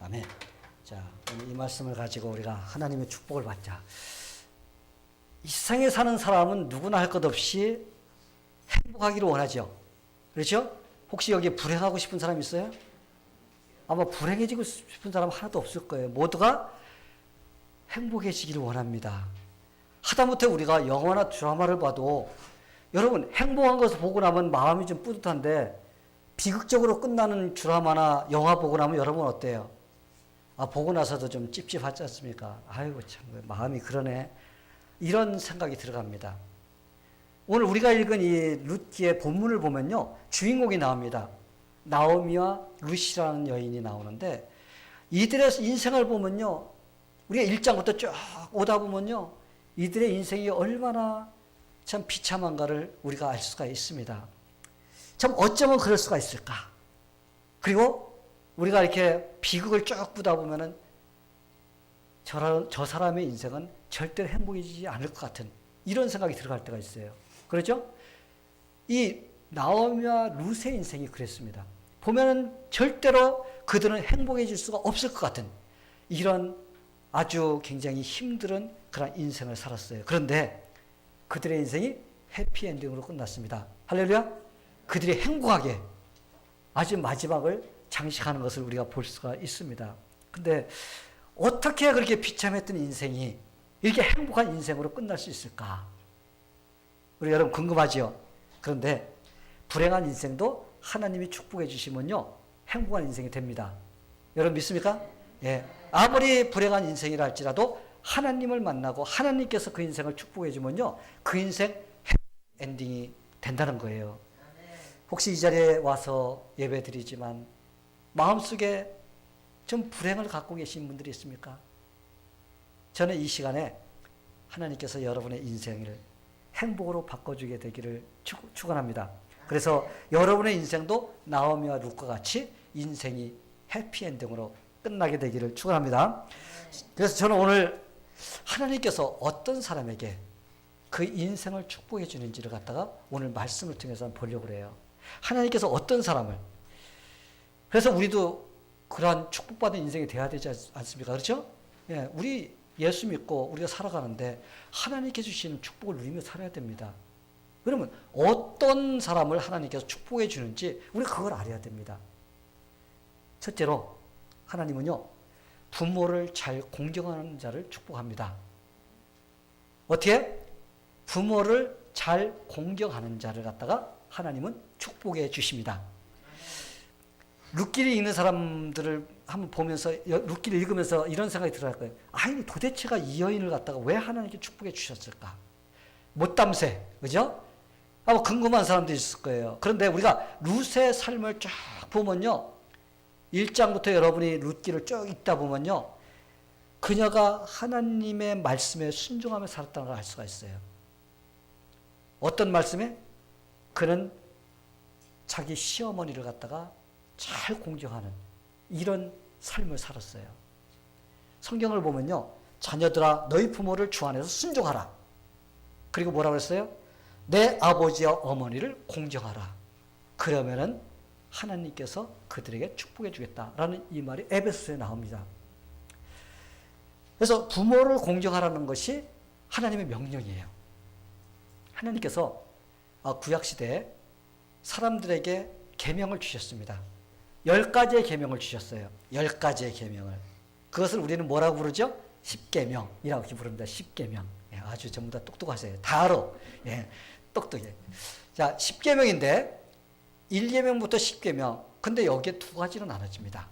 아멘. 자, 오늘 이 말씀을 가지고 우리가 하나님의 축복을 받자. 이 세상에 사는 사람은 누구나 할 것 없이 행복하기를 원하죠. 그렇죠? 혹시 여기에 불행하고 싶은 사람 있어요? 아마 불행해지고 싶은 사람 하나도 없을 거예요. 모두가 행복해지기를 원합니다. 하다못해 우리가 영화나 드라마를 봐도 여러분 행복한 것을 보고 나면 마음이 좀 뿌듯한데 비극적으로 끝나는 드라마나 영화 보고 나면 여러분 어때요? 보고 나서도 좀 찝찝하지 않습니까? 아이고 참 마음이 그러네. 이런 생각이 들어갑니다. 오늘 우리가 읽은 이 룻기의 본문을 보면요. 주인공이 나옵니다. 나오미와 룻이라는 여인이 나오는데 이들의 인생을 보면요. 우리가 1장부터 쭉 오다 보면요. 이들의 인생이 얼마나 참 비참한가를 우리가 알 수가 있습니다. 참 어쩌면 그럴 수가 있을까? 그리고 우리가 이렇게 비극을 쭉 보다 보면은 저 사람의 인생은 절대로 행복해지지 않을 것 같은 이런 생각이 들어갈 때가 있어요. 그렇죠? 이 나오미와 룻의 인생이 그랬습니다. 보면은 절대로 그들은 행복해질 수가 없을 것 같은 이런 아주 굉장히 힘든 그런 인생을 살았어요. 그런데 그들의 인생이 해피엔딩으로 끝났습니다. 할렐루야! 그들이 행복하게 아주 마지막을 장식하는 것을 우리가 볼 수가 있습니다. 근데 어떻게 그렇게 비참했던 인생이 이렇게 행복한 인생으로 끝날 수 있을까? 우리 여러분 궁금하죠? 그런데 불행한 인생도 하나님이 축복해 주시면요. 행복한 인생이 됩니다. 여러분 믿습니까? 예. 아무리 불행한 인생이라 할지라도 하나님을 만나고 하나님께서 그 인생을 축복해 주면요. 그 인생 엔딩이 된다는 거예요. 혹시 이 자리에 와서 예배 드리지만 마음속에 좀 불행을 갖고 계신 분들이 있습니까? 저는 이 시간에 하나님께서 여러분의 인생을 행복으로 바꿔주게 되기를 축원합니다. 그래서 여러분의 인생도 나오미와 룻과 같이 인생이 해피엔딩으로 끝나게 되기를 축원합니다. 그래서 저는 오늘 하나님께서 어떤 사람에게 그 인생을 축복해 주는지를 갖다가 오늘 말씀을 통해서 보려고 해요. 하나님께서 어떤 사람을, 그래서 우리도 그러한 축복받은 인생이 돼야 되지 않습니까? 그렇죠? 예, 우리 예수 믿고 우리가 살아가는데 하나님께 주시는 축복을 누리며 살아야 됩니다. 그러면 어떤 사람을 하나님께서 축복해 주는지 우리가 그걸 알아야 됩니다. 첫째로 하나님은요, 부모를 잘 공경하는 자를 축복합니다. 어떻게? 부모를 잘 공경하는 자를 갖다가 하나님은 축복해 주십니다. 룻기를 읽는 사람들을 한번 보면서, 룻기를 읽으면서 이런 생각이 들어갈 거예요. 아니, 도대체가 이 여인을 갖다가 왜 하나님께 축복해 주셨을까? 못담새, 그죠? 궁금한 사람도 있을 거예요. 그런데 우리가 룻의 삶을 쫙 보면요. 1장부터 여러분이 룻기를 쭉 읽다 보면요. 그녀가 하나님의 말씀에 순종하며 살았다는 걸 알 수가 있어요. 어떤 말씀에? 그는 자기 시어머니를 갖다가 잘 공경하는 이런 삶을 살았어요. 성경을 보면요. 자녀들아 너희 부모를 주 안에서 순종하라. 그리고 뭐라고 했어요? 내 아버지와 어머니를 공경하라. 그러면은 하나님께서 그들에게 축복해 주겠다라는 이 말이 에베소서에 나옵니다. 그래서 부모를 공경하라는 것이 하나님의 명령이에요. 하나님께서 구약시대에 사람들에게 계명을 주셨습니다. 10가지의 계명을 주셨어요. 10가지의 계명을. 그것을 우리는 뭐라고 부르죠? 십계명이라고 부릅니다. 십계명. 예, 아주 전부 다 똑똑하세요. 다 알아. 예, 똑똑해. 자, 십계명인데 1계명부터 10계명. 근데 여기에 두 가지는 나눠집니다.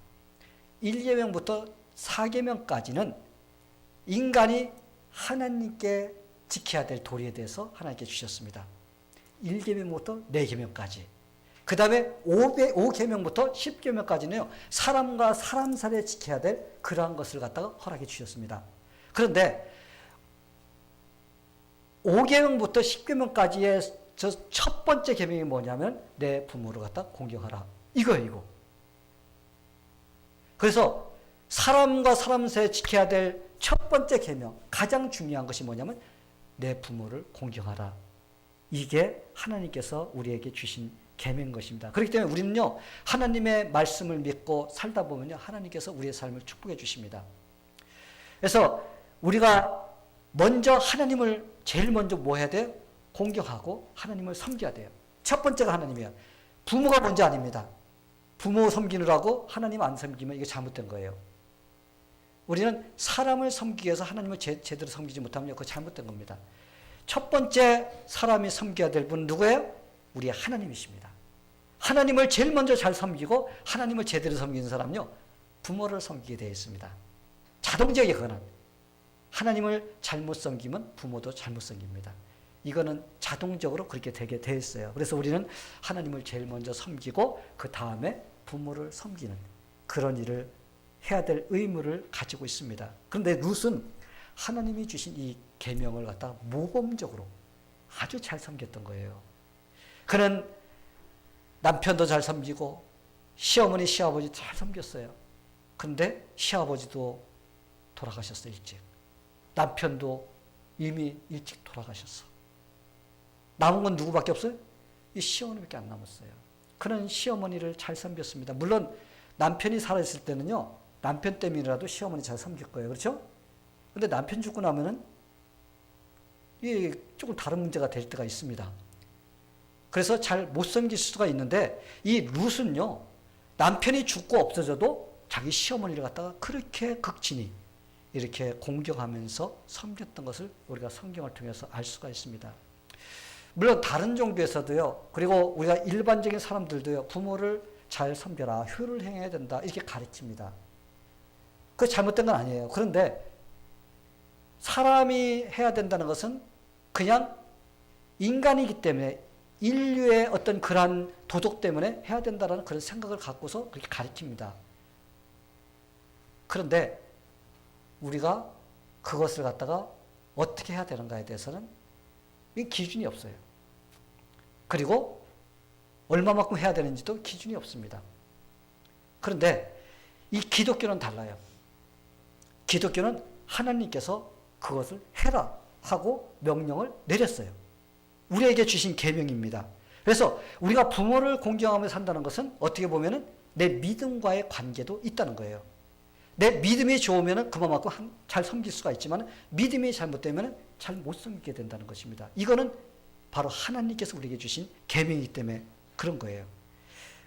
1계명부터 4계명까지는 인간이 하나님께 지켜야 될 도리에 대해서 하나님께 주셨습니다. 1계명부터 4계명까지. 그 다음에 5계명부터 10계명까지는요. 사람과 사람 사이에 지켜야 될 그러한 것을 갖다가 허락해 주셨습니다. 그런데 5계명부터 10계명까지의 저 첫 번째 계명이 뭐냐면 내 부모를 갖다 공경하라. 이거예요, 이거. 그래서 사람과 사람 사이에 지켜야 될 첫 번째 계명, 가장 중요한 것이 뭐냐면 내 부모를 공경하라. 이게 하나님께서 우리에게 주신 계명인 것입니다. 그렇기 때문에 우리는요, 하나님의 말씀을 믿고 살다 보면요, 하나님께서 우리의 삶을 축복해 주십니다. 그래서 우리가 먼저 하나님을 제일 먼저 뭐 해야 돼요? 공경하고 하나님을 섬겨야 돼요. 첫 번째가 하나님이에요. 부모가 먼저 아닙니다. 부모 섬기느라고 하나님 안 섬기면 이게 잘못된 거예요. 우리는 사람을 섬기기 위해서 하나님을 제대로 섬기지 못하면 그거 잘못된 겁니다. 첫 번째 사람이 섬겨야 될 분은 누구예요? 우리 하나님이십니다. 하나님을 제일 먼저 잘 섬기고 하나님을 제대로 섬기는 사람은요, 부모를 섬기게 되어 있습니다. 자동적이에요, 그거는. 하나님을 잘못 섬기면 부모도 잘못 섬깁니다. 이거는 자동적으로 그렇게 되게 되어 있어요. 그래서 우리는 하나님을 제일 먼저 섬기고 그 다음에 부모를 섬기는 그런 일을 해야 될 의무를 가지고 있습니다. 그런데 룻은 하나님이 주신 이 계명을 갖다가 모범적으로 아주 잘 섬겼던 거예요. 그는 남편도 잘 섬기고 시어머니, 시아버지 잘 섬겼어요. 그런데 시아버지도 돌아가셨어요, 일찍. 남편도 이미 일찍 돌아가셨어. 남은 건 누구밖에 없어요? 이 시어머니밖에 안 남았어요. 그는 시어머니를 잘 섬겼습니다. 물론 남편이 살아있을 때는요, 남편 때문이라도 시어머니 잘 섬길 거예요. 그렇죠? 근데 남편 죽고 나면은 이게 조금 다른 문제가 될 때가 있습니다. 그래서 잘 못 섬길 수가 있는데 이 룻은요, 남편이 죽고 없어져도 자기 시어머니를 갖다가 그렇게 극진히 이렇게 공경하면서 섬겼던 것을 우리가 성경을 통해서 알 수가 있습니다. 물론 다른 종교에서도요, 그리고 우리가 일반적인 사람들도요, 부모를 잘 섬겨라, 효를 행해야 된다, 이렇게 가르칩니다. 그게 잘못된 건 아니에요. 그런데 사람이 해야 된다는 것은 그냥 인간이기 때문에 인류의 어떤 그러한 도덕 때문에 해야 된다는 그런 생각을 갖고서 그렇게 가르칩니다. 그런데 우리가 그것을 갖다가 어떻게 해야 되는가에 대해서는 이 기준이 없어요. 그리고 얼마만큼 해야 되는지도 기준이 없습니다. 그런데 이 기독교는 달라요. 기독교는 하나님께서 그것을 해라 하고 명령을 내렸어요. 우리에게 주신 계명입니다. 그래서 우리가 부모를 공경하며 산다는 것은 어떻게 보면은 내 믿음과의 관계도 있다는 거예요. 내 믿음이 좋으면 그만큼 잘 섬길 수가 있지만 믿음이 잘못되면 잘 못 섬기게 된다는 것입니다. 이거는 바로 하나님께서 우리에게 주신 계명이기 때문에 그런 거예요.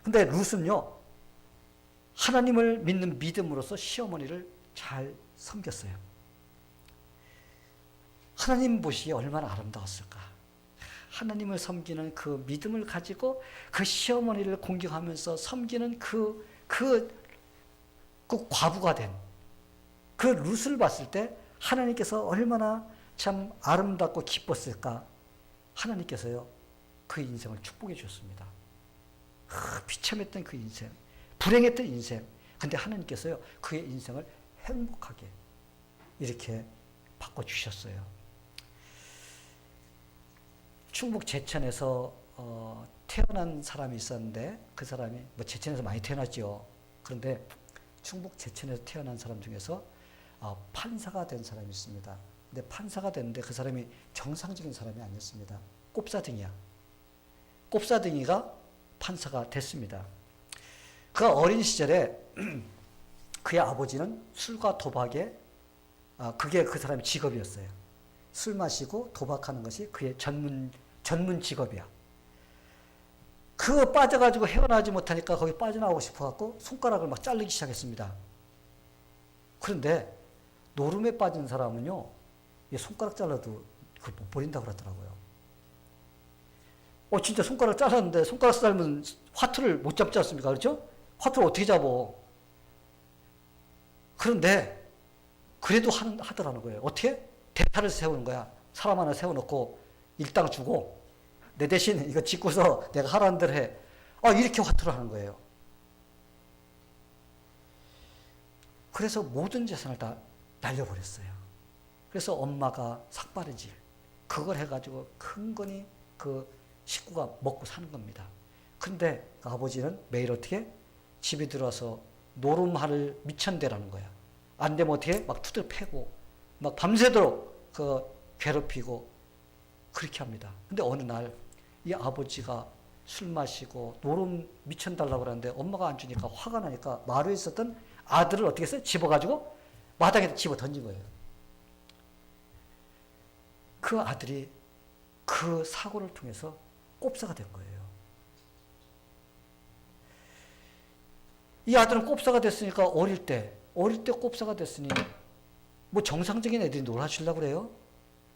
근데 룻은요, 하나님을 믿는 믿음으로써 시어머니를 잘 섬겼어요. 하나님 보시기에 얼마나 아름다웠을까. 하나님을 섬기는 그 믿음을 가지고 그 시어머니를 공경하면서 섬기는 그 과부가 된 그 룻을 봤을 때 하나님께서 얼마나 참 아름답고 기뻤을까. 하나님께서요, 그 인생을 축복해 주셨습니다. 비참했던 그 인생, 불행했던 인생. 근데 하나님께서요, 그의 인생을 행복하게 이렇게 바꿔주셨어요. 충북 제천에서 태어난 사람이 있었는데 그 사람이 제천에서 많이 태어났죠. 그런데 충북 제천에서 태어난 사람 중에서 판사가 된 사람이 있습니다. 근데 판사가 됐는데 그 사람이 정상적인 사람이 아니었습니다. 꼽사등이야. 꼽사등이가 판사가 됐습니다. 그 어린 시절에 그의 아버지는 술과 도박에 그게 그 사람의 직업이었어요. 술 마시고 도박하는 것이 그의 전문 직업이야. 그거 빠져가지고 헤어나지 못하니까 거기 빠져나오고 싶어갖고 손가락을 막 자르기 시작했습니다. 그런데 노름에 빠진 사람은요, 손가락 잘라도 그걸 못 버린다고 그러더라고요. 진짜 손가락 잘랐는데 손가락 잘면 화투를 못 잡지 않습니까? 그렇죠? 화투를 어떻게 잡어? 그런데 그래도 하더라는 거예요. 어떻게? 대타를 세우는 거야. 사람 하나 세워놓고 일당 주고 내 대신 이거 짓고서 내가 하라는 대로 해. 이렇게 화투를 하는 거예요. 그래서 모든 재산을 다 날려버렸어요. 그래서 엄마가 삭바르질 그걸 해가지고 근근히 그 식구가 먹고 사는 겁니다. 근데 그 아버지는 매일 어떻게? 집에 들어와서 노름하를 미천대라는 거야. 안 되면 어떻게? 막 투들 패고 막 밤새도록 괴롭히고 그렇게 합니다. 근데 어느 날 이 아버지가 술 마시고 노름 미천달라고 그러는데 엄마가 안 주니까 화가 나니까 마루에 있었던 아들을 어떻게 했어요? 집어가지고 마당에 집어 던진 거예요. 그 아들이 그 사고를 통해서 꼽사가 된 거예요. 이 아들은 꼽사가 됐으니까 어릴 때 꼽사가 됐으니 뭐 정상적인 애들이 놀아주려고 그래요.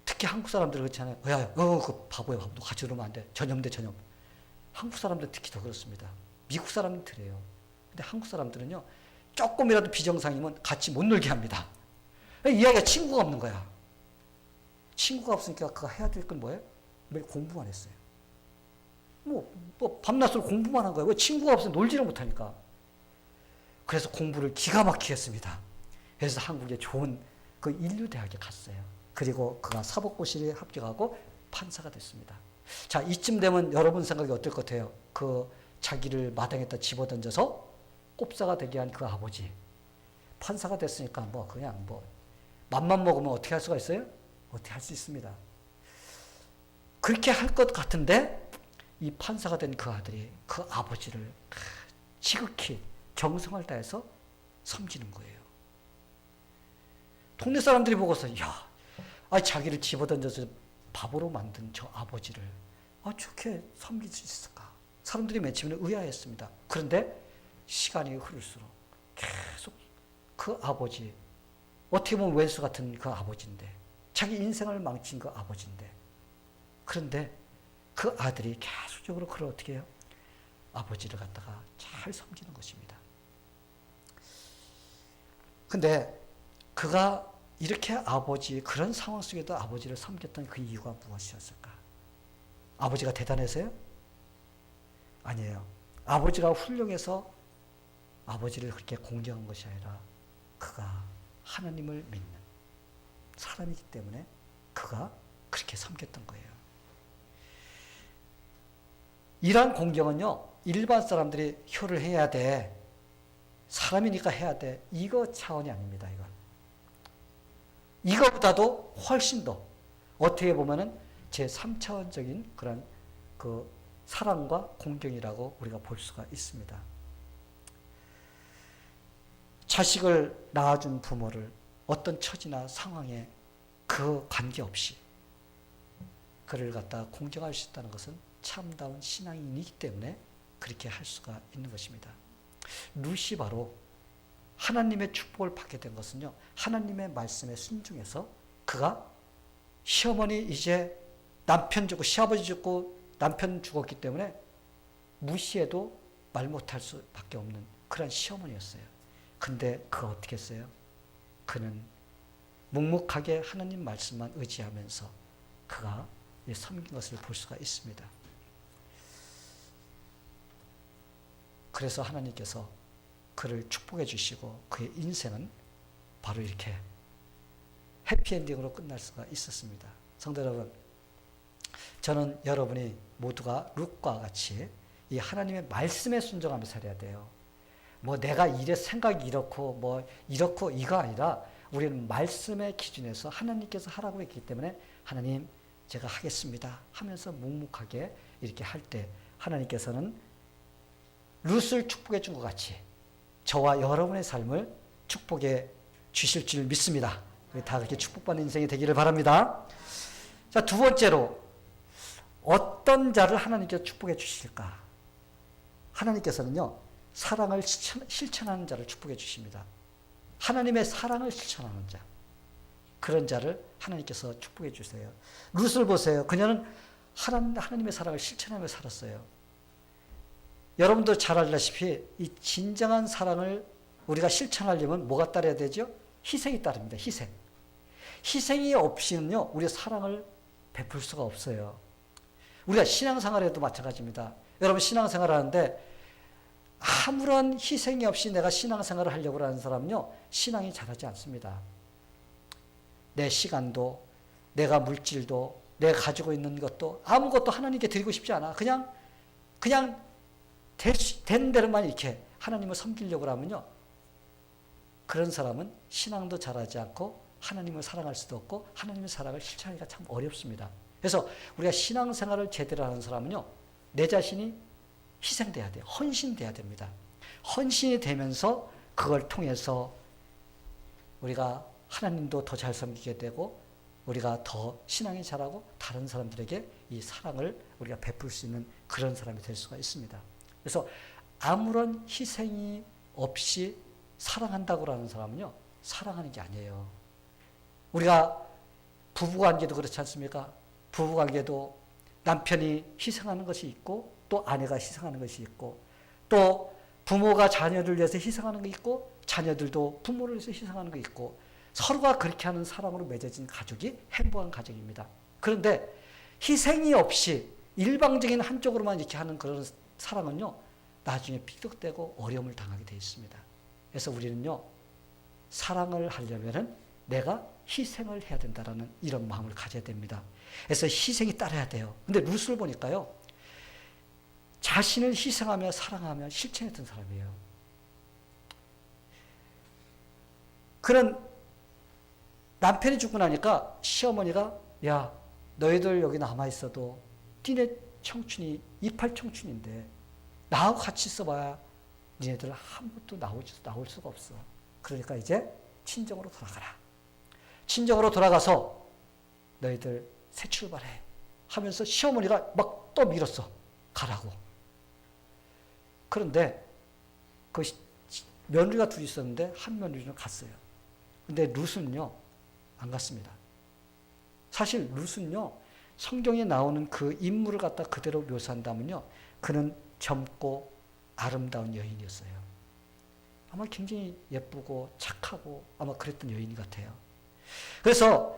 특히 한국 사람들은 그렇잖아요. 야, 그 바보야, 바보. 너 같이 놀면 안 돼. 전염돼, 전염. 한국 사람들은 특히 더 그렇습니다. 미국 사람은 그래요. 근데 한국 사람들은요, 조금이라도 비정상이면 같이 못 놀게 합니다. 이 아이가 친구가 없는 거야. 친구가 없으니까 그가 해야 될 건 뭐예요? 매일 공부만 했어요. 밤낮으로 공부만 한 거예요. 왜 친구가 없으면 놀지를 못하니까. 그래서 공부를 기가 막히게 했습니다. 그래서 한국에 좋은 그 인류대학에 갔어요. 그리고 그가 사법고시에 합격하고 판사가 됐습니다. 자, 이쯤 되면 여러분 생각이 어떨 것 같아요? 그 자기를 마당에다 집어던져서 꼽사가 되게 한 그 아버지. 판사가 됐으니까 그냥 맘만 먹으면 어떻게 할 수가 있어요? 어떻게 할 수 있습니다. 그렇게 할 것 같은데 이 판사가 된 그 아들이 그 아버지를 지극히 정성을 다해서 섬기는 거예요. 동네 사람들이 보고서 자기를 집어던져서 바보로 만든 저 아버지를 저렇게 섬길 수 있을까? 사람들이 맨 처음에는 의아했습니다. 그런데 시간이 흐를수록 계속 그 아버지, 어떻게 보면 왼수 같은 그 아버지인데, 자기 인생을 망친 그 아버지인데, 그런데 그 아들이 계속적으로 그걸 어떻게 해요? 아버지를 갖다가 잘 섬기는 것입니다. 근데 그가 이렇게 그런 상황 속에도 아버지를 섬겼던 그 이유가 무엇이었을까? 아버지가 대단해서요? 아니에요. 아버지가 훌륭해서 아버지를 그렇게 공경한 것이 아니라 그가 하나님을 믿는 사람이기 때문에 그가 그렇게 섬겼던 거예요. 이러한 공경은요, 일반 사람들이 효를 해야 돼. 사람이니까 해야 돼. 이거 차원이 아닙니다, 이건. 이거보다도 훨씬 더, 어떻게 보면은 제 3차원적인 그런 그 사랑과 공경이라고 우리가 볼 수가 있습니다. 자식을 낳아준 부모를 어떤 처지나 상황에 그 관계없이 그를 갖다 공경할 수 있다는 것은 참다운 신앙인이기 때문에 그렇게 할 수가 있는 것입니다. 룻이 바로 하나님의 축복을 받게 된 것은요, 하나님의 말씀에 순종해서 그가 시어머니 이제 남편 죽고 시아버지 죽고 남편 죽었기 때문에 무시해도 말 못할 수밖에 없는 그런 시어머니였어요. 근데 그가 어떻게 했어요? 그는 묵묵하게 하나님 말씀만 의지하면서 그가 섬긴 것을 볼 수가 있습니다. 그래서 하나님께서 그를 축복해 주시고 그의 인생은 바로 이렇게 해피엔딩으로 끝날 수가 있었습니다. 성도 여러분, 저는 여러분이 모두가 룻과 같이 이 하나님의 말씀에 순종하며 살아야 돼요. 내가 생각이 이렇고 이거 아니라 우리는 말씀의 기준에서 하나님께서 하라고 했기 때문에 하나님 제가 하겠습니다 하면서 묵묵하게 이렇게 할 때 하나님께서는 룻을 축복해 준 것 같이 저와 여러분의 삶을 축복해 주실 줄 믿습니다. 다 그렇게 축복받는 인생이 되기를 바랍니다. 자, 두 번째로 어떤 자를 하나님께서 축복해 주실까? 하나님께서는요, 사랑을 실천하는 자를 축복해 주십니다. 하나님의 사랑을 실천하는 자, 그런 자를 하나님께서 축복해 주세요. 룻을 보세요. 그녀는 하나님의 사랑을 실천하며 살았어요. 여러분도 잘 알다시피 이 진정한 사랑을 우리가 실천하려면 뭐가 따라야 되죠? 희생이 따릅니다. 희생이 없이는요, 우리 사랑을 베풀 수가 없어요. 우리가 신앙생활에도 마찬가지입니다. 여러분 신앙생활 하는데 아무런 희생이 없이 내가 신앙생활을 하려고 하는 사람은요, 신앙이 잘하지 않습니다. 내 시간도, 내가 물질도, 내가 가지고 있는 것도 아무것도 하나님께 드리고 싶지 않아. 그냥 된 대로만 이렇게 하나님을 섬기려고 하면요, 그런 사람은 신앙도 잘하지 않고 하나님을 사랑할 수도 없고 하나님의 사랑을 실천하기가 참 어렵습니다. 그래서 우리가 신앙생활을 제대로 하는 사람은요, 내 자신이 희생돼야 돼요. 헌신돼야 됩니다. 헌신이 되면서 그걸 통해서 우리가 하나님도 더 잘 섬기게 되고 우리가 더 신앙이 자라고 다른 사람들에게 이 사랑을 우리가 베풀 수 있는 그런 사람이 될 수가 있습니다. 그래서 아무런 희생이 없이 사랑한다고 하는 사람은요, 사랑하는 게 아니에요. 우리가 부부관계도 그렇지 않습니까? 부부관계도 남편이 희생하는 것이 있고 또 아내가 희생하는 것이 있고 또 부모가 자녀를 위해서 희생하는 게 있고 자녀들도 부모를 위해서 희생하는 게 있고 서로가 그렇게 하는 사랑으로 맺어진 가족이 행복한 가정입니다. 그런데 희생이 없이 일방적인 한쪽으로만 이렇게 하는 그런 사랑은요, 나중에 삐걱대고 어려움을 당하게 되어 있습니다. 그래서 우리는요, 사랑을 하려면은 내가 희생을 해야 된다라는 이런 마음을 가져야 됩니다. 그래서 희생이 따라야 돼요. 근데 루스를 보니까요, 자신을 희생하며 사랑하며 실천했던 사람이에요. 그런 남편이 죽고 나니까 시어머니가 야, 너희들 여기 남아있어도 니네 청춘이 이팔 청춘인데 나하고 같이 있어봐야 니네들 아무것도 나올 수가 없어. 그러니까 이제 친정으로 돌아가라. 친정으로 돌아가서 너희들 새 출발해 하면서 시어머니가 막 또 밀었어. 가라고. 그런데 그 며느리가 둘이 있었는데 한 며느리는 갔어요. 근데 룻은요, 안 갔습니다. 사실 룻은요, 성경에 나오는 그 인물을 갖다 그대로 묘사한다면요, 그는 젊고 아름다운 여인이었어요. 아마 굉장히 예쁘고 착하고 아마 그랬던 여인 같아요. 그래서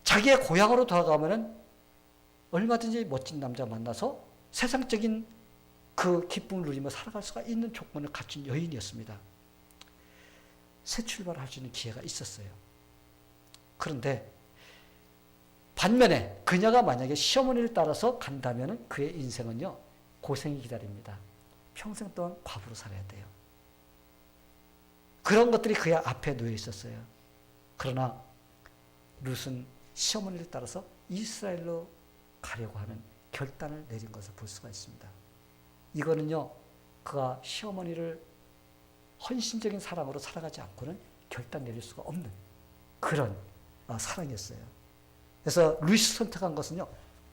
자기의 고향으로 돌아가면은 얼마든지 멋진 남자 만나서 세상적인 그 기쁨을 누리며 살아갈 수가 있는 조건을 갖춘 여인이었습니다. 새 출발할 수 있는 기회가 있었어요. 그런데 반면에 그녀가 만약에 시어머니를 따라서 간다면 그의 인생은요, 고생이 기다립니다. 평생 동안 과부로 살아야 돼요. 그런 것들이 그의 앞에 놓여 있었어요. 그러나 룻은 시어머니를 따라서 이스라엘로 가려고 하는 결단을 내린 것을 볼 수가 있습니다. 이거는요, 그가 시어머니를 헌신적인 사랑으로 살아가지 않고는 결단 내릴 수가 없는 그런 사랑이었어요. 그래서 룻이 선택한 것은요,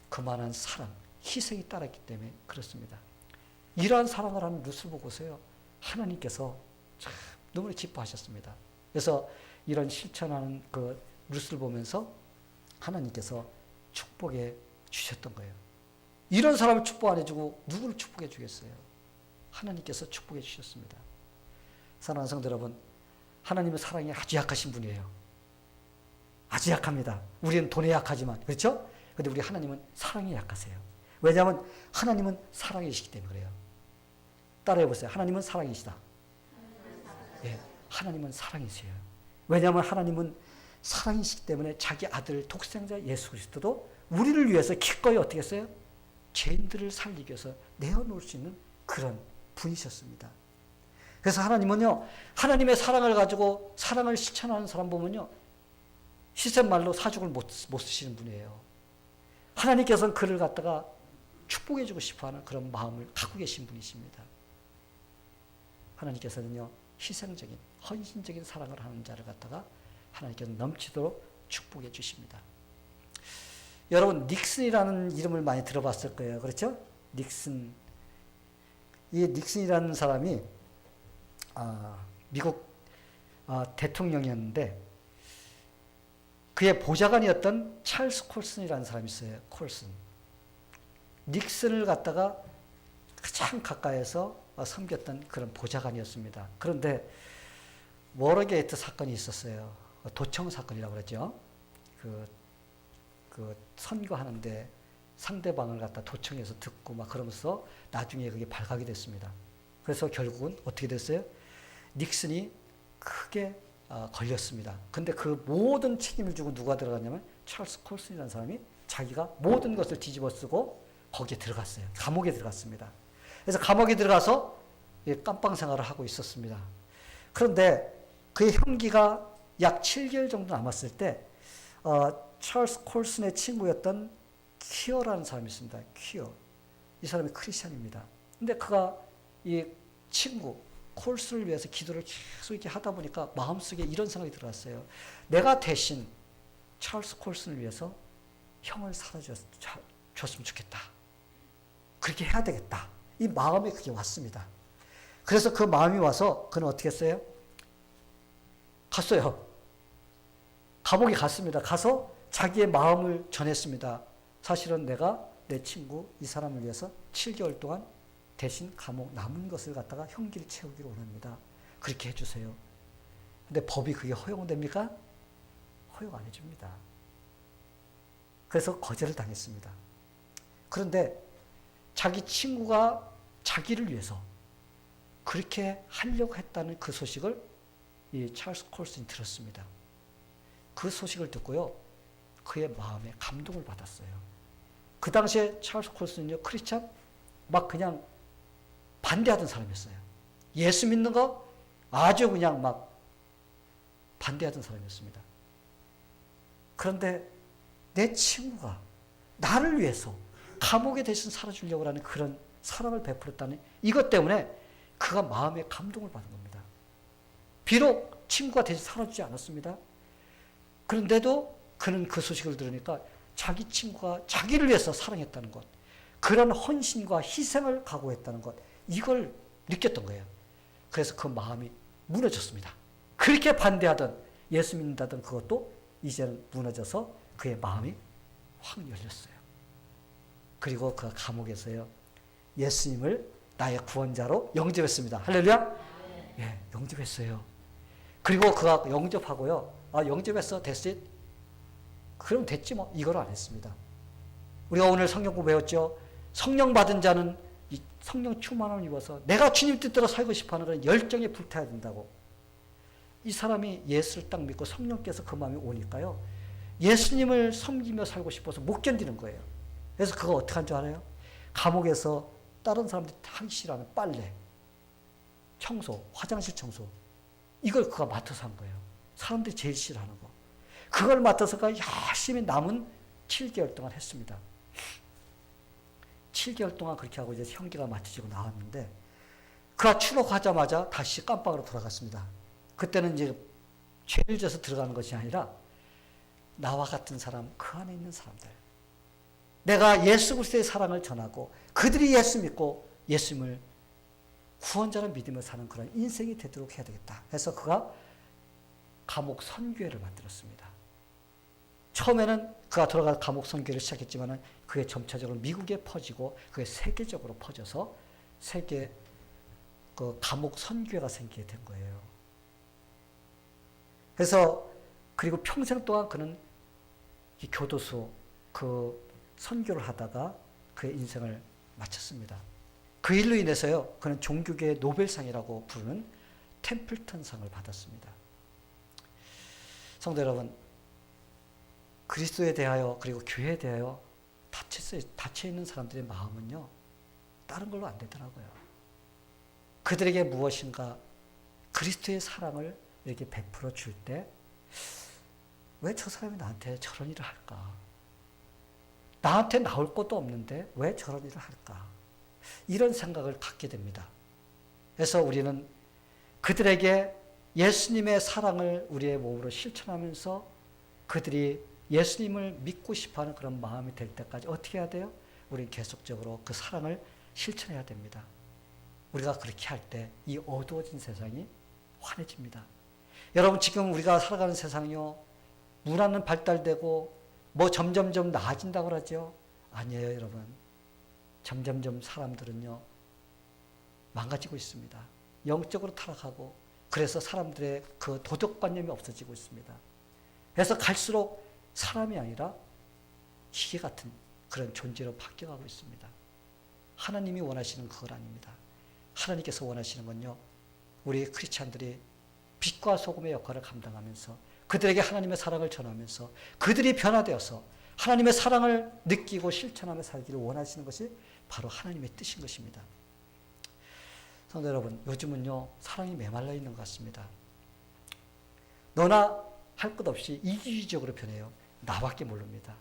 그만한 사랑, 희생이 따랐기 때문에 그렇습니다. 이러한 사랑을 하는 룻을 보고서요, 하나님께서 참 너무나 기뻐하셨습니다. 그래서 이런 실천하는 그 룻을 보면서 하나님께서 축복해 주셨던 거예요. 이런 사람을 축복 안 해주고 누구를 축복해 주겠어요? 하나님께서 축복해 주셨습니다. 사랑하는 성도 여러분, 하나님은 사랑이 아주 약하신 분이에요. 아주 약합니다. 우리는 돈에 약하지만, 그렇죠? 근데 우리 하나님은 사랑에 약하세요. 왜냐하면 하나님은 사랑이시기 때문에 그래요. 따라해 보세요. 하나님은 사랑이시다. 예, 하나님은 사랑이세요. 왜냐하면 하나님은 사랑이시기 때문에 자기 아들 독생자 예수 그리스도도 우리를 위해서 기꺼이 어떻게 했어요? 죄인들을 살리기 위해서 내어놓을 수 있는 그런 분이셨습니다. 그래서 하나님은요, 하나님의 사랑을 가지고 사랑을 실천하는 사람 보면요, 시샘말로 사죽을 못 쓰시는 분이에요. 하나님께서는 그를 갖다가 축복해주고 싶어하는 그런 마음을 갖고 계신 분이십니다. 하나님께서는요, 희생적인, 헌신적인 사랑을 하는 자를 갖다가 하나님께서 넘치도록 축복해 주십니다. 여러분, 닉슨이라는 이름을 많이 들어봤을 거예요. 그렇죠? 닉슨. 이 닉슨이라는 사람이 미국 대통령이었는데 그의 보좌관이었던 찰스 콜슨이라는 사람이 있어요. 콜슨. 닉슨을 갖다가 가장 가까이에서 섬겼던 그런 보좌관이었습니다. 그런데 워터게이트 사건이 있었어요. 도청 사건이라고 그러죠. 그 선거하는데 상대방을 갖다 도청해서 듣고 막 그러면서 나중에 그게 발각이 됐습니다. 그래서 결국은 어떻게 됐어요? 닉슨이 크게 걸렸습니다. 근데 그 모든 책임을 지고 누가 들어갔냐면 찰스 콜슨이라는 사람이 자기가 모든 것을 뒤집어 쓰고 거기에 들어갔어요. 감옥에 들어갔습니다. 그래서 감옥에 들어가서 깜빵 생활을 하고 있었습니다. 그런데 그의 형기가 약 7개월 정도 남았을 때 찰스 콜슨의 친구였던 퀴어라는 사람이 있습니다. 퀴어. 이 사람이 크리스찬입니다. 근데 그가 이 친구 콜스를 위해서 기도를 계속 이렇게 하다 보니까 마음속에 이런 생각이 들어왔어요. 내가 대신 찰스 콜슨을 위해서 형을 살아줬으면 좋겠다. 그렇게 해야 되겠다. 이 마음에 그게 왔습니다. 그래서 그 마음이 와서 그는 어떻게 했어요? 갔어요. 감옥에 갔습니다. 가서 자기의 마음을 전했습니다. 사실은 내가 내 친구 이 사람을 위해서 7개월 동안 대신 감옥 남은 것을 갖다가 형기를 채우기를 원합니다. 그렇게 해주세요. 근데 법이 그게 허용됩니까? 허용 안 해줍니다. 그래서 거절을 당했습니다. 그런데 자기 친구가 자기를 위해서 그렇게 하려고 했다는 그 소식을 이 찰스 콜슨이 들었습니다. 그 소식을 듣고요, 그의 마음에 감동을 받았어요. 그 당시에 찰스 콜슨은요, 크리스찬 막 그냥 반대하던 사람이었어요. 예수 믿는 거 아주 그냥 막 반대하던 사람이었습니다. 그런데 내 친구가 나를 위해서 감옥에 대신 살아주려고 하는 그런 사랑을 베풀었다는 이것 때문에 그가 마음에 감동을 받은 겁니다. 비록 친구가 대신 살아주지 않았습니다. 그런데도 그는 그 소식을 들으니까 자기 친구가 자기를 위해서 사랑했다는 것, 그런 헌신과 희생을 각오했다는 것, 이걸 느꼈던 거예요. 그래서 그 마음이 무너졌습니다. 그렇게 반대하던 예수 믿는다던 그것도 이제는 무너져서 그의 마음이 확 열렸어요. 그리고 그 감옥에서요, 예수님을 나의 구원자로 영접했습니다. 할렐루야? 예, 영접했어요. 그리고 그가 영접하고요, 아, 영접했어, 됐어? 그럼 됐지 뭐. 이걸 안 했습니다. 우리가 오늘 성경 배웠죠? 성령 받은 자는 이 성령 충만함을 입어서 내가 주님 뜻대로 살고 싶어하는 그런 열정에 불타야 된다고. 이 사람이 예수를 딱 믿고 성령께서 그 마음이 오니까요, 예수님을 섬기며 살고 싶어서 못 견디는 거예요. 그래서 그거 어떻게 한 줄 알아요? 감옥에서 다른 사람들이 하기 싫어하는 빨래, 청소, 화장실 청소, 이걸 그가 맡아서 한 거예요. 사람들이 제일 싫어하는 거. 그걸 맡아서 그가 열심히 남은 7개월 동안 했습니다. 7개월 동안 그렇게 하고 이제 형기가 맞춰지고 나왔는데, 그가 출옥하자마자 다시 깜빵으로 돌아갔습니다. 그때는 이제 죄를 져서 들어가는 것이 아니라 나와 같은 사람, 그 안에 있는 사람들, 내가 예수 그리스도의 사랑을 전하고 그들이 예수 믿고 예수님을 구원자로 믿으며 사는 그런 인생이 되도록 해야 되겠다 해서 그가 감옥 선교회를 만들었습니다. 처음에는 그가 돌아가서 감옥 선교회를 시작했지만 그게 점차적으로 미국에 퍼지고 그게 세계적으로 퍼져서 세계 그 감옥 선교회가 생기게 된 거예요. 그래서 그리고 평생 동안 그는 이 교도소 그 선교를 하다가 그의 인생을 마쳤습니다. 그 일로 인해서요, 그는 종교계의 노벨상이라고 부르는 템플턴상을 받았습니다. 성도 여러분, 그리스도에 대하여 그리고 교회에 대하여 닫혀 있는 사람들의 마음은요, 다른 걸로 안 되더라고요. 그들에게 무엇인가 그리스도의 사랑을 이렇게 베풀어 줄 때, 왜 저 사람이 나한테 저런 일을 할까? 나한테 나올 것도 없는데 왜 저런 일을 할까? 이런 생각을 갖게 됩니다. 그래서 우리는 그들에게 예수님의 사랑을 우리의 몸으로 실천하면서 그들이 예수님을 믿고 싶어하는 그런 마음이 될 때까지 어떻게 해야 돼요? 우리는 계속적으로 그 사랑을 실천해야 됩니다. 우리가 그렇게 할 때 이 어두워진 세상이 환해집니다. 여러분, 지금 우리가 살아가는 세상이요, 문화는 발달되고 뭐 점점점 나아진다고 그러죠? 아니에요, 여러분. 점점점 사람들은요, 망가지고 있습니다. 영적으로 타락하고, 그래서 사람들의 그 도덕관념이 없어지고 있습니다. 그래서 갈수록 사람이 아니라 기계 같은 그런 존재로 바뀌어가고 있습니다. 하나님이 원하시는 그건 아닙니다. 하나님께서 원하시는 건요, 우리 크리스찬들이 빛과 소금의 역할을 감당하면서 그들에게 하나님의 사랑을 전하면서 그들이 변화되어서 하나님의 사랑을 느끼고 실천하며 살기를 원하시는 것이 바로 하나님의 뜻인 것입니다. 성도 여러분, 요즘은요, 사랑이 메말라 있는 것 같습니다. 너나 할 것 없이 이기주의적으로 변해요. 나밖에 모릅니다.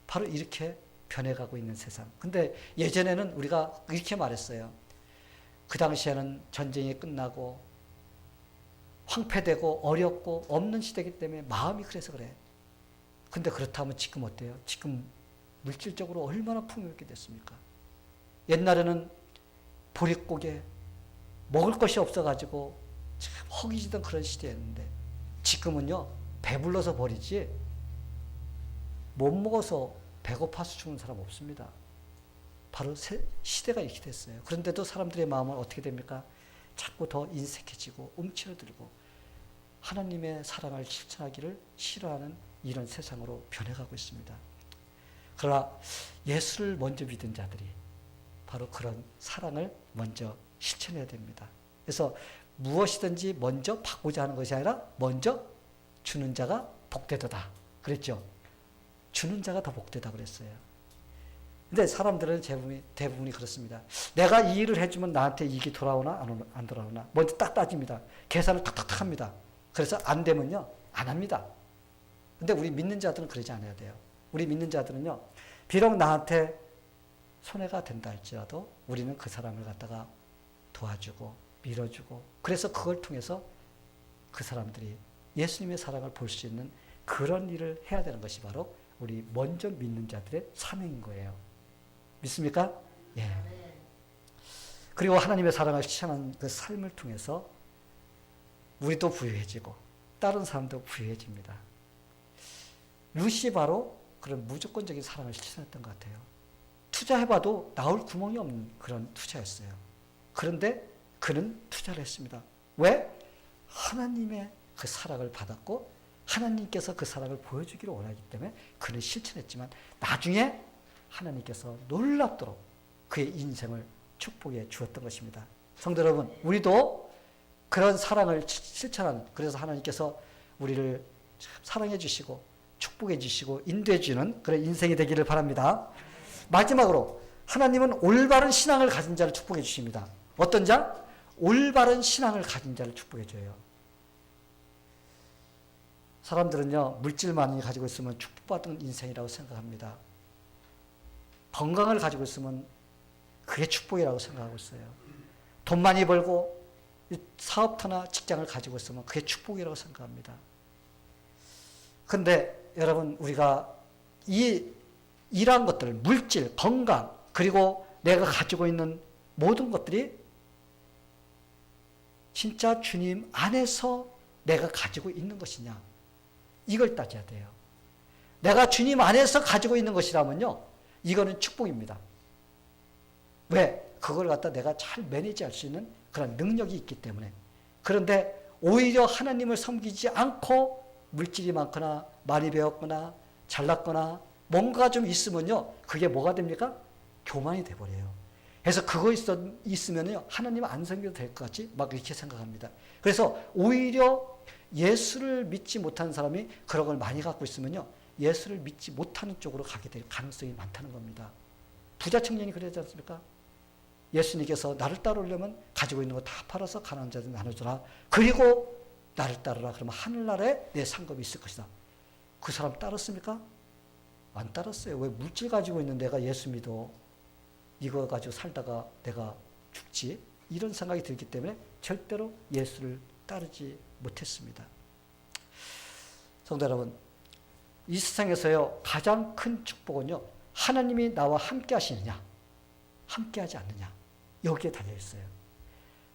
바로 이렇게 변해가고 있는 세상. 근데 예전에는 우리가 이렇게 말했어요. 그 당시에는 전쟁이 끝나고 황폐되고 어렵고 없는 시대이기 때문에 마음이 그래서 그래. 근데 그렇다면 지금 어때요? 지금 물질적으로 얼마나 풍요롭게 됐습니까? 옛날에는 보릿고개 먹을 것이 없어가지고 참 허기지던 그런 시대였는데 지금은요 배불러서 버리지 못 먹어서 배고파서 죽는 사람 없습니다. 바로 시대가 이렇게 됐어요. 그런데도 사람들의 마음은 어떻게 됩니까? 자꾸 더 인색해지고 움츠러들고 하나님의 사랑을 실천하기를 싫어하는 이런 세상으로 변해가고 있습니다. 그러나 예수를 먼저 믿은 자들이 바로 그런 사랑을 먼저 실천해야 됩니다. 그래서 무엇이든지 먼저 받고자 하는 것이 아니라 먼저 주는 자가 복되도다 그랬죠. 주는 자가 더 복되다 그랬어요. 근데 사람들은 대부분이 그렇습니다. 내가 이 일을 해주면 나한테 이익이 돌아오나 안 돌아오나 먼저 딱 따집니다. 계산을 탁탁탁 합니다. 그래서 안 되면요 안 합니다. 근데 우리 믿는 자들은 그러지 않아야 돼요. 우리 믿는 자들은요 비록 나한테 손해가 된다 할지라도 우리는 그 사람을 갖다가 도와주고 밀어주고 그래서 그걸 통해서 그 사람들이 예수님의 사랑을 볼 수 있는 그런 일을 해야 되는 것이 바로 우리 먼저 믿는 자들의 사명인 거예요. 믿습니까? 예. 그리고 하나님의 사랑을 실천하는 그 삶을 통해서 우리도 부유해지고 다른 사람도 부유해집니다. 룻이 바로 그런 무조건적인 사랑을 실천했던 것 같아요. 투자해봐도 나올 구멍이 없는 그런 투자였어요. 그런데 그는 투자를 했습니다. 왜? 하나님의 그 사랑을 받았고 하나님께서 그 사랑을 보여주기를 원하기 때문에 그는 실천했지만 나중에 하나님께서 놀랍도록 그의 인생을 축복해 주었던 것입니다. 성도 여러분, 우리도 그런 사랑을 실천하는, 그래서 하나님께서 우리를 사랑해 주시고 축복해 주시고 인도해 주는 그런 인생이 되기를 바랍니다. 마지막으로 하나님은 올바른 신앙을 가진 자를 축복해 주십니다. 어떤 자? 올바른 신앙을 가진 자를 축복해 줘요. 사람들은요 물질만이 가지고 있으면 축복받은 인생이라고 생각합니다. 건강을 가지고 있으면 그게 축복이라고 생각하고 있어요. 돈 많이 벌고 사업터나 직장을 가지고 있으면 그게 축복이라고 생각합니다. 그런데 여러분 우리가 이러한 것들 물질, 건강 그리고 내가 가지고 있는 모든 것들이 진짜 주님 안에서 내가 가지고 있는 것이냐 이걸 따져야 돼요. 내가 주님 안에서 가지고 있는 것이라면요 이거는 축복입니다. 왜? 그걸 갖다 내가 잘 매니지할 수 있는 그런 능력이 있기 때문에. 그런데 오히려 하나님을 섬기지 않고 물질이 많거나 많이 배웠거나 잘났거나 뭔가 좀 있으면요 그게 뭐가 됩니까? 교만이 돼버려요. 그래서 그거 있으면요 하나님 안 섬겨도 될 것 같지? 막 이렇게 생각합니다. 그래서 오히려 예수를 믿지 못하는 사람이 그런 걸 많이 갖고 있으면요 예수를 믿지 못하는 쪽으로 가게 될 가능성이 많다는 겁니다. 부자 청년이 그러지 않습니까? 예수님께서 나를 따르려면 가지고 있는 거 다 팔아서 가난한 자들 나눠주라. 그리고 나를 따르라. 그러면 하늘나라에 내 상급이 있을 것이다. 그 사람 따랐습니까? 안 따랐어요. 왜? 물질 가지고 있는 내가 예수 믿어. 이거 가지고 살다가 내가 죽지. 이런 생각이 들기 때문에 절대로 예수를 따르지 못했습니다. 성도 여러분, 이 세상에서요 가장 큰 축복은요 하나님이 나와 함께 하시느냐 함께 하지 않느냐 여기에 달려있어요.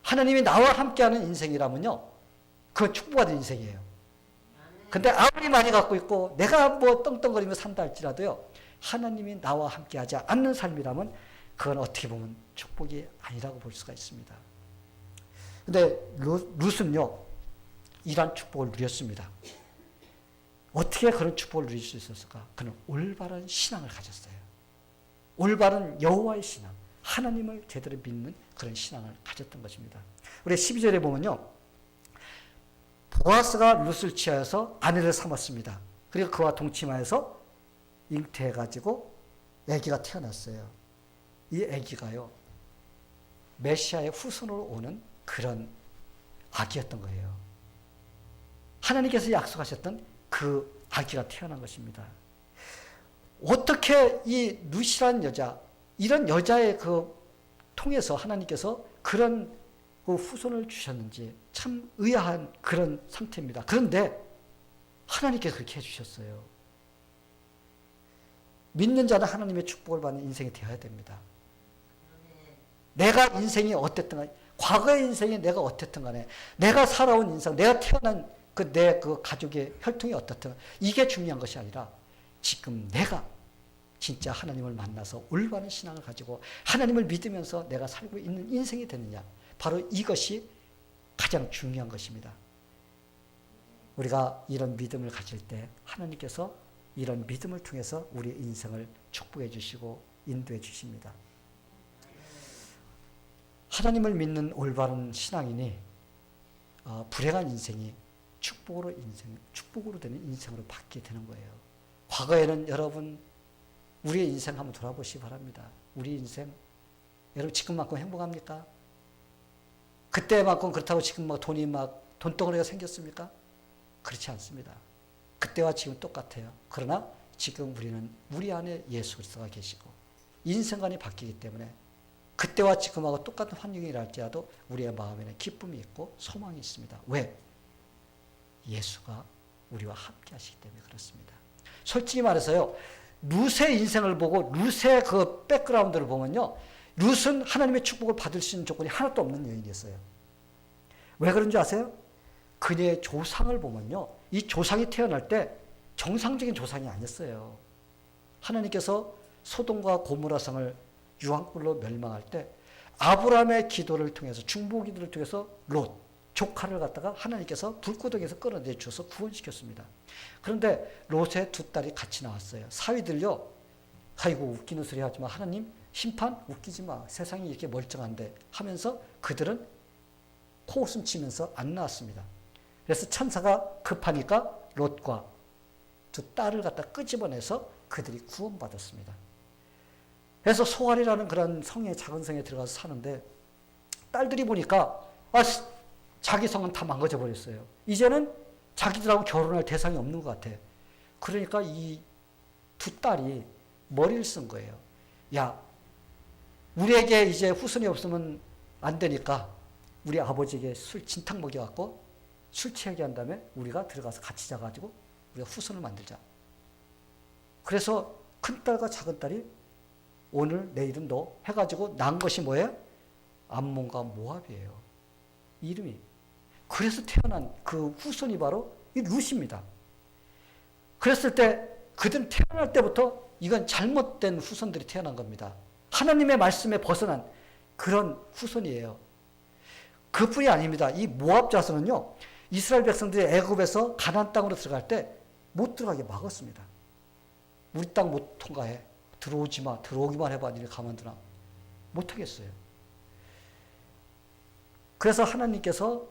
하나님이 나와 함께하는 인생이라면요 그건 축복받은 인생이에요. 근데 아무리 많이 갖고 있고 내가 뭐 떵떵거리며 산다 할지라도요 하나님이 나와 함께하지 않는 삶이라면 그건 어떻게 보면 축복이 아니라고 볼 수가 있습니다. 근데 룻은요 이러한 축복을 누렸습니다. 어떻게 그런 축복을 누릴 수 있었을까? 그는 올바른 신앙을 가졌어요. 올바른 여호와의 신앙, 하나님을 제대로 믿는 그런 신앙을 가졌던 것입니다. 우리 12절에 보면요. 보아스가 룻을 취하여서 아내를 삼았습니다. 그리고 그와 동침하여서 잉태해가지고 아기가 태어났어요. 이 아기가요. 메시아의 후손으로 오는 그런 아기였던 거예요. 하나님께서 약속하셨던 그 아기가 태어난 것입니다. 어떻게 이 루시라는 여자, 이런 여자의 그 통해서 하나님께서 그런 그 후손을 주셨는지 참 의아한 그런 상태입니다. 그런데 하나님께서 그렇게 해주셨어요. 믿는 자는 하나님의 축복을 받는 인생이 되어야 됩니다. 내가 인생이 어땠든 간에, 과거의 인생이 내가 어땠든 간에, 내가 살아온 인생, 내가 태어난 내 가족의 혈통이 어떻든, 이게 중요한 것이 아니라 지금 내가 진짜 하나님을 만나서 올바른 신앙을 가지고 하나님을 믿으면서 내가 살고 있는 인생이 되느냐. 바로 이것이 가장 중요한 것입니다. 우리가 이런 믿음을 가질 때 하나님께서 이런 믿음을 통해서 우리의 인생을 축복해 주시고 인도해 주십니다. 하나님을 믿는 올바른 신앙인이 불행한 인생이 축복으로 되는 인생으로 바뀌게 되는 거예요. 과거에는 여러분 우리의 인생 한번 돌아보시기 바랍니다. 우리 인생 여러분 지금만큼 행복합니까? 그때만큼 그렇다고 지금 돈이 돈덩어리가 생겼습니까? 그렇지 않습니다. 그때와 지금 똑같아요. 그러나 지금 우리는 우리 안에 예수 그리스도가 계시고 인생관이 바뀌기 때문에 그때와 지금하고 똑같은 환경이라 할지라도 우리의 마음에는 기쁨이 있고 소망이 있습니다. 왜? 예수가 우리와 함께 하시기 때문에 그렇습니다. 솔직히 말해서요, 룻의 인생을 보고 룻의 그 백그라운드를 보면요, 룻은 하나님의 축복을 받을 수 있는 조건이 하나도 없는 여인이었어요. 왜 그런 줄 아세요? 그녀의 조상을 보면요, 이 조상이 태어날 때 정상적인 조상이 아니었어요. 하나님께서 소돔과 고모라 성을 유황불로 멸망할 때 아브라함의 기도를 통해서, 중보 기도를 통해서 롯 조카를 갖다가 하나님께서 불구덩이에서 끌어내 주셔서 구원시켰습니다. 그런데 롯의 두 딸이 같이 나왔어요. 사위들요, 아이고 웃기는 소리 하지 마. 하나님 심판 웃기지 마. 세상이 이렇게 멀쩡한데 하면서 그들은 코웃음 치면서 안 나왔습니다. 그래서 천사가 급하니까 롯과 두 딸을 갖다 끄집어내서 그들이 구원받았습니다. 그래서 소알이라는 그런 성에, 작은 성에 들어가서 사는데 딸들이 보니까 자기 성은 다 망가져 버렸어요. 이제는 자기들하고 결혼할 대상이 없는 것 같아. 그러니까 이 두 딸이 머리를 쓴 거예요. 야, 우리에게 이제 후손이 없으면 안 되니까 우리 아버지에게 술 진탕 먹여갖고 술 취하게 한 다음에 우리가 들어가서 같이 자가지고 우리가 후손을 만들자. 그래서 큰딸과 작은딸이 오늘 내일은 너 해가지고 난 것이 뭐예요? 암몬과 모압이에요. 이름이. 그래서 태어난 그 후손이 바로 이 룻입니다. 그랬을 때 그들은 태어날 때부터 이건 잘못된 후손들이 태어난 겁니다. 하나님의 말씀에 벗어난 그런 후손이에요. 그뿐이 아닙니다. 이 모압 자손은요, 이스라엘 백성들이 애굽에서 가나안 땅으로 들어갈 때 못 들어가게 막았습니다. 우리 땅 못 통과해. 들어오지 마. 들어오기만 해봐. 니네 가만두나. 못 하겠어요. 그래서 하나님께서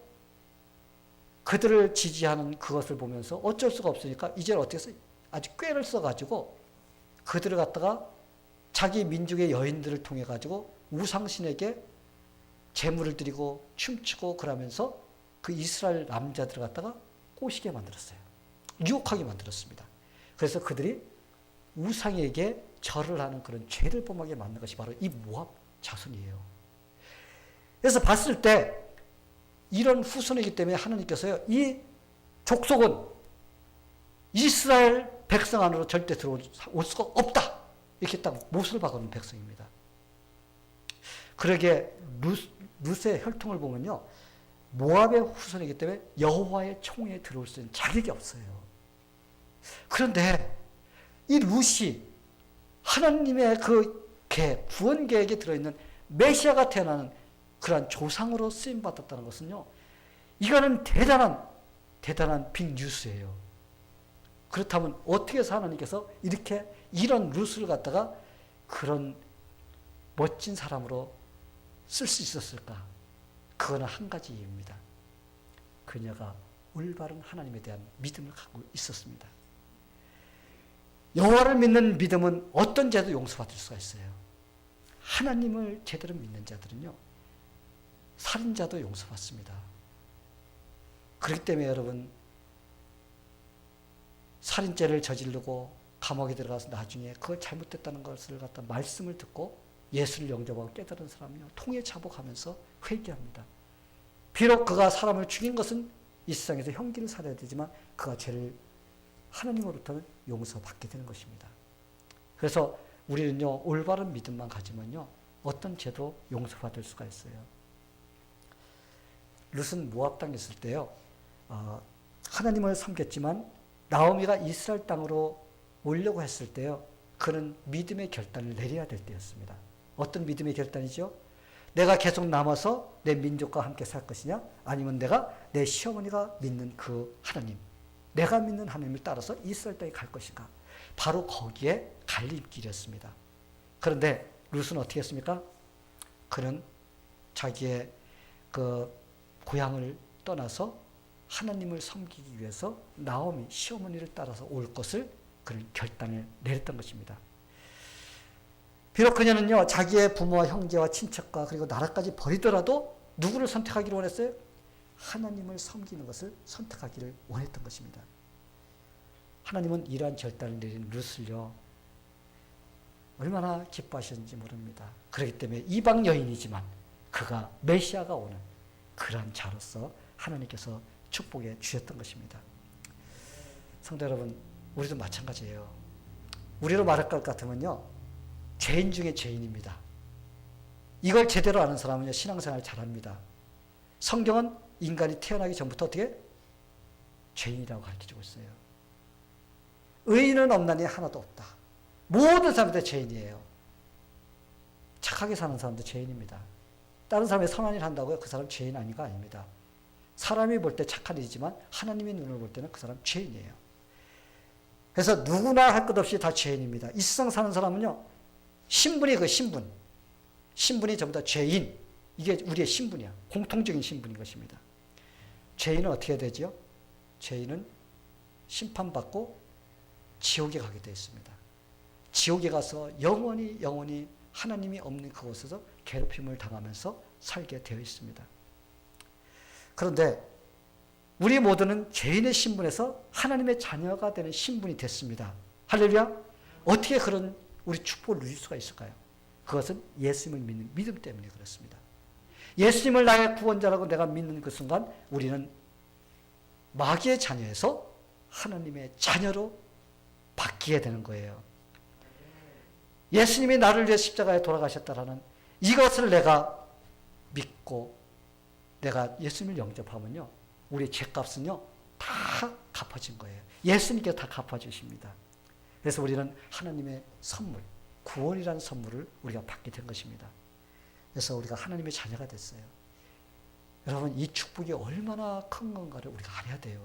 그들을 지지하는 그것을 보면서 어쩔 수가 없으니까 이제는 어떻게 해서 아주 꾀를 써가지고 그들을 갖다가 자기 민족의 여인들을 통해 가지고 우상신에게 제물을 드리고 춤추고 그러면서 그 이스라엘 남자들을 갖다가 꼬시게 만들었어요. 유혹하게 만들었습니다. 그래서 그들이 우상에게 절을 하는 그런 죄를 범하게 만든 것이 바로 이 모압 자손이에요. 그래서 봤을 때 이런 후손이기 때문에 하나님께서요, 이 족속은 이스라엘 백성 안으로 절대 들어올 수가 없다. 이렇게 딱 못을 박아놓은 백성입니다. 그러게 룻의 혈통을 보면요, 모압의 후손이기 때문에 여호와의 총회에 들어올 수 있는 자격이 없어요. 그런데 이 룻이 하나님의 그 구원 계획에 들어있는 메시아가 태어나는 그러한 조상으로 쓰임받았다는 것은요, 이거는 대단한 빅뉴스예요. 그렇다면 어떻게 해서 하나님께서 이런 룻을 갖다가 그런 멋진 사람으로 쓸 수 있었을까? 그거는 한 가지 이유입니다. 그녀가 올바른 하나님에 대한 믿음을 갖고 있었습니다. 여호와를 믿는 믿음은 어떤 죄도 용서받을 수가 있어요. 하나님을 제대로 믿는 자들은요, 살인자도 용서받습니다. 그렇기 때문에 여러분, 살인죄를 저지르고 감옥에 들어가서 나중에 그걸 잘못됐다는 것을 갖다 말씀을 듣고 예수를 영접하고 깨달은 사람은요, 통에 자복하면서 회개합니다. 비록 그가 사람을 죽인 것은 이 세상에서 형기를 살아야 되지만 그가 죄를 하나님으로부터는 용서받게 되는 것입니다. 그래서 우리는요, 올바른 믿음만 가지면요, 어떤 죄도 용서받을 수가 있어요. 룻은 모압 땅에 있을 때요, 하나님을 섬겼지만 나오미가 이스라엘 땅으로 오려고 했을 때요, 그는 믿음의 결단을 내려야 될 때였습니다. 어떤 믿음의 결단이죠? 내가 계속 남아서 내 민족과 함께 살 것이냐? 아니면 내가 내 시어머니가 믿는 그 하나님, 내가 믿는 하나님을 따라서 이스라엘 땅에 갈 것인가? 바로 거기에 갈림길이었습니다. 그런데 룻은 어떻게 했습니까? 그는 자기의 그 고향을 떠나서 하나님을 섬기기 위해서 나오미 시어머니를 따라서 올 것을 그는 결단을 내렸던 것입니다. 비록 그녀는요, 자기의 부모와 형제와 친척과 그리고 나라까지 버리더라도 누구를 선택하기를 원했어요? 하나님을 섬기는 것을 선택하기를 원했던 것입니다. 하나님은 이러한 결단을 내린 룻을요, 얼마나 기뻐하셨는지 모릅니다. 그렇기 때문에 이방 여인이지만 그가 메시아가 오는 그러한 자로서 하나님께서 축복해 주셨던 것입니다. 성도 여러분, 우리도 마찬가지예요. 우리로 말할 것 같으면요, 죄인 중에 죄인입니다. 이걸 제대로 아는 사람은요, 신앙생활 잘합니다. 성경은 인간이 태어나기 전부터 어떻게? 죄인이라고 가르쳐주고 있어요. 의인은 없나니 하나도 없다. 모든 사람들 죄인이에요. 착하게 사는 사람도 죄인입니다. 다른 사람이 선한 일 한다고요? 그 사람 죄인 아닌가? 아닙니다. 사람이 볼 때 착한 일이지만 하나님의 눈을 볼 때는 그 사람 죄인이에요. 그래서 누구나 할 것 없이 다 죄인입니다. 이 세상 사는 사람은요, 신분이 그 신분이 전부 다 죄인. 이게 우리의 신분이야. 공통적인 신분인 것입니다. 죄인은 어떻게 되지요? 죄인은 심판받고 지옥에 가게 되어 있습니다. 지옥에 가서 영원히 하나님이 없는 그곳에서 괴롭힘을 당하면서 살게 되어 있습니다. 그런데 우리 모두는 죄인의 신분에서 하나님의 자녀가 되는 신분이 됐습니다. 할렐루야. 어떻게 그런 우리 축복을 누릴 수가 있을까요? 그것은 예수님을 믿는 믿음 때문에 그렇습니다. 예수님을 나의 구원자라고 내가 믿는 그 순간 우리는 마귀의 자녀에서 하나님의 자녀로 바뀌게 되는 거예요. 예수님이 나를 위해 십자가에 돌아가셨다라는 이것을 내가 믿고 내가 예수님을 영접하면요, 우리의 죄값은요 다 갚아진 거예요. 예수님께서 다 갚아주십니다. 그래서 우리는 하나님의 선물, 구원이라는 선물을 우리가 받게 된 것입니다. 그래서 우리가 하나님의 자녀가 됐어요. 여러분, 이 축복이 얼마나 큰 건가를 우리가 알아야 돼요.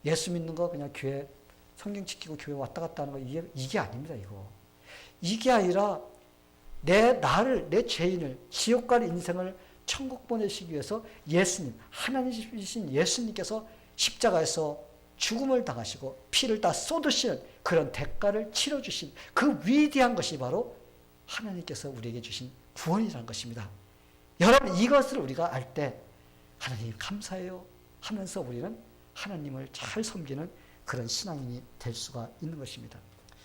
예수 믿는 거 그냥 교회 성경 지키고 교회 왔다 갔다 하는 거 이게 아닙니다. 이게 아니라 내 죄인을 지옥 갈 인생을 천국 보내시기 위해서 예수님, 하나님이신 예수님께서 십자가에서 죽음을 당하시고 피를 다 쏟으시는 그런 대가를 치러주신 그 위대한 것이 바로 하나님께서 우리에게 주신 구원이라는 것입니다. 여러분, 이것을 우리가 알 때 하나님 감사해요 하면서 우리는 하나님을 잘 섬기는 그런 신앙인이 될 수가 있는 것입니다.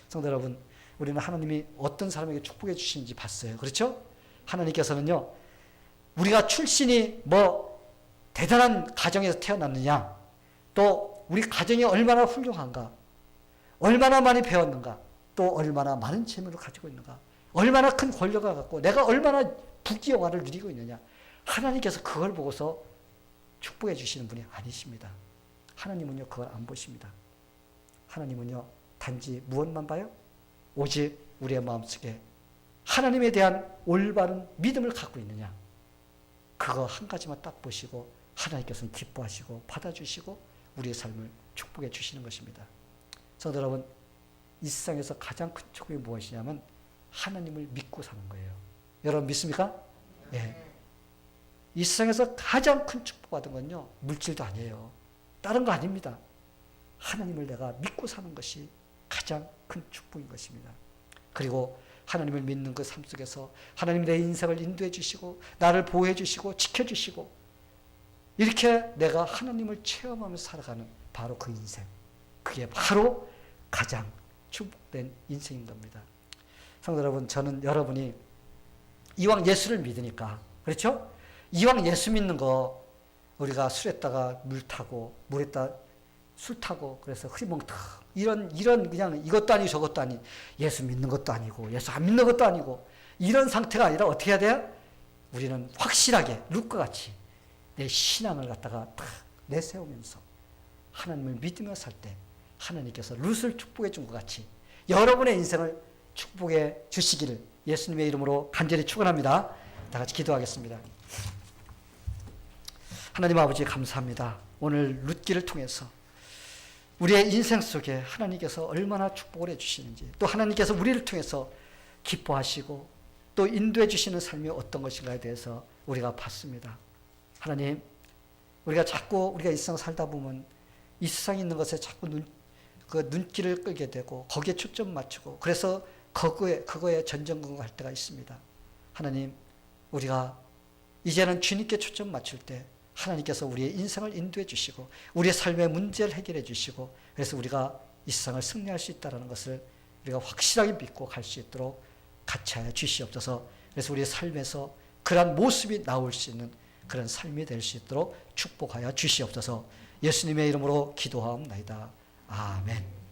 성도 여러분, 우리는 하나님이 어떤 사람에게 축복해 주시는지 봤어요. 그렇죠? 하나님께서는요, 우리가 출신이 대단한 가정에서 태어났느냐, 또 우리 가정이 얼마나 훌륭한가, 얼마나 많이 배웠는가, 또 얼마나 많은 재물을 가지고 있는가, 얼마나 큰 권력을 갖고 내가 얼마나 부귀영화를 누리고 있느냐, 하나님께서 그걸 보고서 축복해 주시는 분이 아니십니다. 하나님은요, 그걸 안 보십니다. 하나님은요, 단지 무엇만 봐요? 오직 우리의 마음속에 하나님에 대한 올바른 믿음을 갖고 있느냐, 그거 한 가지만 딱 보시고 하나님께서는 기뻐하시고 받아주시고 우리의 삶을 축복해 주시는 것입니다. 성도 여러분, 이 세상에서 가장 큰 축복이 무엇이냐면 하나님을 믿고 사는 거예요. 여러분 믿습니까? 예. 이 세상에서 가장 큰 축복받은 건요, 물질도 아니에요. 다른 거 아닙니다. 하나님을 내가 믿고 사는 것이 가장 큰 축복인 것입니다. 그리고 하나님을 믿는 그 삶 속에서 하나님이 내 인생을 인도해 주시고 나를 보호해 주시고 지켜주시고 이렇게 내가 하나님을 체험하면서 살아가는 바로 그 인생, 그게 바로 가장 축복된 인생인 겁니다. 성도 여러분, 저는 여러분이 이왕 예수를 믿으니까, 그렇죠? 이왕 예수 믿는 거, 우리가 술에다가 물 타고, 물에다 술 타고, 그래서 흐리멍텅, 이런 그냥 이것도 아니고 저것도 아닌, 예수 믿는 것도 아니고, 예수 안 믿는 것도 아니고, 이런 상태가 아니라 어떻게 해야 돼요? 우리는 확실하게, 룻과 같이 내 신앙을 갖다가 딱 내세우면서 하나님을 믿으며 살 때, 하나님께서 룻을 축복해 준 것 같이 여러분의 인생을 축복해 주시기를 예수님의 이름으로 간절히 축원합니다. 다 같이 기도하겠습니다. 하나님 아버지 감사합니다. 오늘 룻기를 통해서 우리의 인생 속에 하나님께서 얼마나 축복을 해주시는지, 또 하나님께서 우리를 통해서 기뻐하시고 또 인도해 주시는 삶이 어떤 것인가에 대해서 우리가 봤습니다. 하나님, 우리가 일상 살다 보면 이 세상에 있는 것에 자꾸 눈길을 끌게 되고 거기에 초점 맞추고, 그래서 그거에 전전긍긍할 때가 있습니다. 하나님, 우리가 이제는 주님께 초점 맞출 때 하나님께서 우리의 인생을 인도해 주시고 우리의 삶의 문제를 해결해 주시고, 그래서 우리가 이 세상을 승리할 수 있다는 것을 우리가 확실하게 믿고 갈 수 있도록 같이 하여 주시옵소서. 그래서 우리의 삶에서 그러한 모습이 나올 수 있는 그런 삶이 될 수 있도록 축복하여 주시옵소서. 예수님의 이름으로 기도하옵나이다. 아멘.